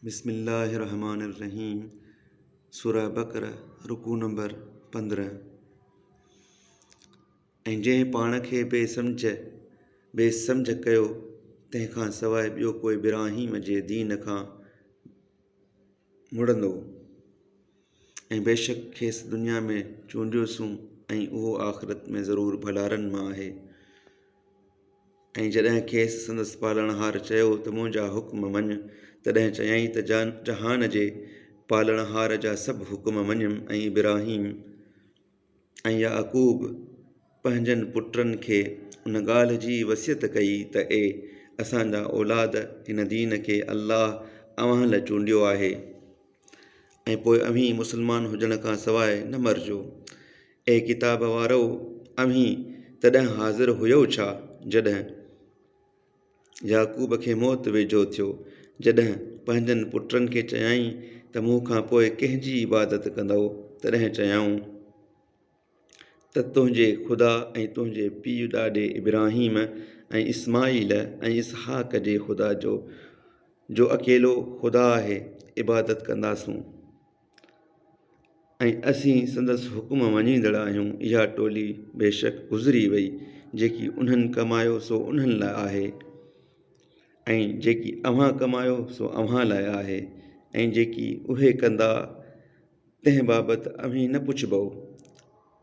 बिस्मिल्लाहिर्रहमानिर्रहीम। सूरह बक़रा रुकू नंबर 15। ऐं जंहिं पाण खे बेसम्झ कयो तंहिंखां सवाइ ॿियो कोई इब्राहीम जे दीन खां मुड़ंदो, ऐं बेशक खेसि दुनिया में चूंडियोसीं ऐं उहो आख़िरत में ज़रूरु भलारनि मां आहे। ऐं जॾहिं खेसि संदसि पालणहार चयो त मुंहिंजा हुक्म मञ, तॾहिं चयाईं त जहान जे पालणहार जा सभु हुक्म मञियमि। ऐं इब्राहीम ऐं याक़ूब पंहिंजनि पुटनि खे उन ॻाल्हि जी वसियत कई त असांजा औलाद हिन दीन खे अल्लाह अव्हां लाइ चूंडियो आहे, ऐं पोइ अव्हीं मुस्लमान हुजण खां सवाइ न मरिजो। किताब वारो, अव्हीं तॾहिं हाज़िर हुयो छा जॾहिं याक़ूब खे मौत वेझो थियो, जॾहिं पंहिंजनि पुटनि खे चयाईं त मूं खां पोइ कंहिंजी इबादत कंदव? तॾहिं चयाऊं त तुंहिंजे ख़ुदा ऐं तुंहिंजे पीउ ॾाॾे इब्राहीम ऐं इस्माईल ऐं इसहाक जे ख़ुदा जो अकेलो ख़ुदा आहे इबादत कंदासूं, ऐं असीं संदसि हुकुम मञींदड़ आहियूं। इहा टोली बेशक गुज़री वई, जेकी उन्हनि कमायो सो उन्हनि लाइ आहे, ऐं जेकी अव्हां कमायो सो अव्हां लाइ आहे, ऐं जेकी उहे कंदा तंहिं बाबति अव्हीं न पुछबो।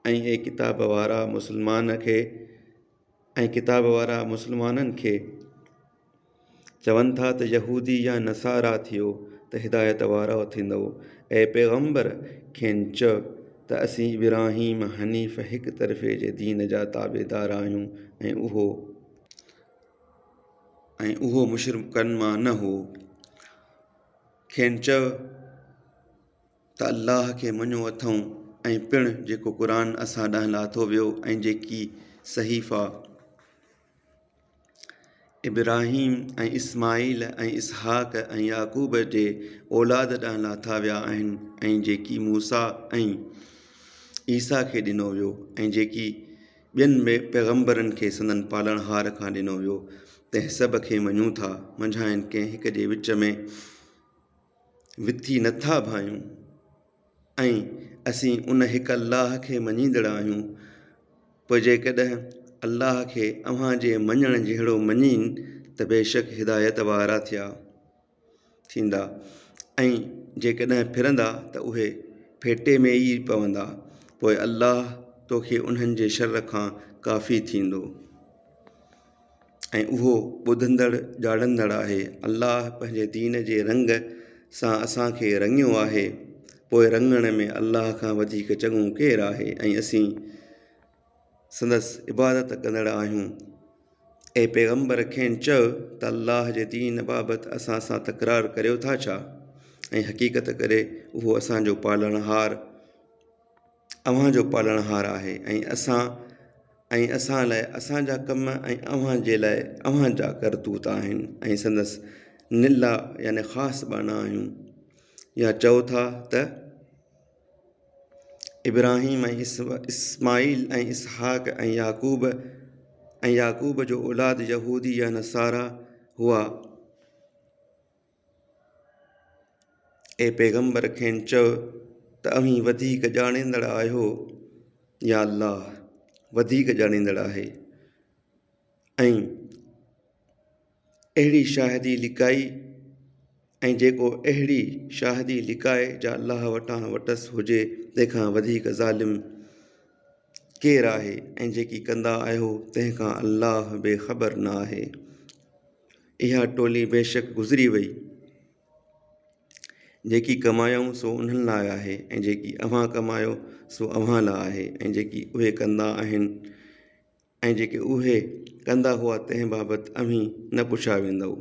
ऐं किताब वारा मुस्लमाननि खे चवनि था त यहूदी या नसारा थियो त हिदायत वारा थींदव। पैगम्बर खेनि चओ त असीं इब्राहीम हनीफ़ हिक तरफ़े जे दीन जा ताबेदार आहियूं, ऐं उहो मुशरिकनि मां न हो। खेनि चओ त अल्लाह खे मञो अथऊं, ऐं पिणु जेको क़ुरान असां ॾांहुं लाथो वियो, ऐं जेकी सहीफ़ा इब्राहीम ऐं इस्माईल ऐं इसहाक ऐं याक़ूब जे औलाद ॾांहुं लाथा विया आहिनि, ऐं जेकी मूसा ऐं ईसा खे ॾिनो वियो, ऐं जेकी ॿियनि पैगम्बरनि खे संदनि पालणहार खां ॾिनो वियो, तंहिं सभ खे मञूं था। मंझाइनि कंहिं हिक जे विच में विथी नथा भायूं, ऐं असीं उन हिकु अल्लाह खे मञींदड़ आहियूं। पोइ जेकॾहिं अल्लाह खे अव्हां जे मञण जहिड़ो मञीन त बेशक हिदायत वारा थींदा, ऐं जेकॾहिं फिरंदा त उहे फेटे में ई पवंदा। पोइ अल्लाह तोखे उन्हनि जे शर खां काफ़ी थींदो, ऐं उहो ॿुधंदड़ ॼाणंदड़ आहे। अल्लाह पंहिंजे दीन जे रंग सां असांखे रंगियो आहे, पोइ रंगण में अल्लाह खां वधीक चङो केरु आहे, ऐं असीं संदसि इबादत कंदड़ आहियूं। पैगम्बर खेनि चओ त अल्लाह जे दीन बाबति असां सां तकरार करियो था छा? ऐं हक़ीक़त करे उहो अव्हां जो पालणहार आहे, ऐं असां लाइ असांजा कम ऐं अव्हां जे लाइ अव्हां जा करतूत आहिनि, ऐं संदसि निला याने ख़ासि बाना आहियूं। या चओ था त इब्राहीम ऐं इस्माईल ऐं इसहाक ऐं याक़ूब जो औलाद यहूदी या नसारा हुआ। पैगम्बर खेनि चओ त अव्हीं वधीक ॼाणींदड़ आहियो, या अल्लाह वधीक ॼाणींदड़ आहे। ऐं अहिड़ी शाहिदी लिकाई, ऐं जेको अहिड़ी शाहिदी लिकाए जा अल्लाह वटां वटसि हुजे, तंहिंखां वधीक ज़ालिम केरु आहे? ऐं जेकी कंदा आहियो तंहिंखां अल्लाह बेख़बर न आहे। इहा टोली बेशक गुज़री वई, जेकी कमायूं सो उन्हनि लाइ आहे, ऐं जेकी अव्हां कमायो सो अव्हां लाइ आहे, ऐं जेकी उहे कंदा आहिनि, ऐं जेके उहे कंदा हुआ तंहिं बाबति अव्हीं न पुछा वेंदव।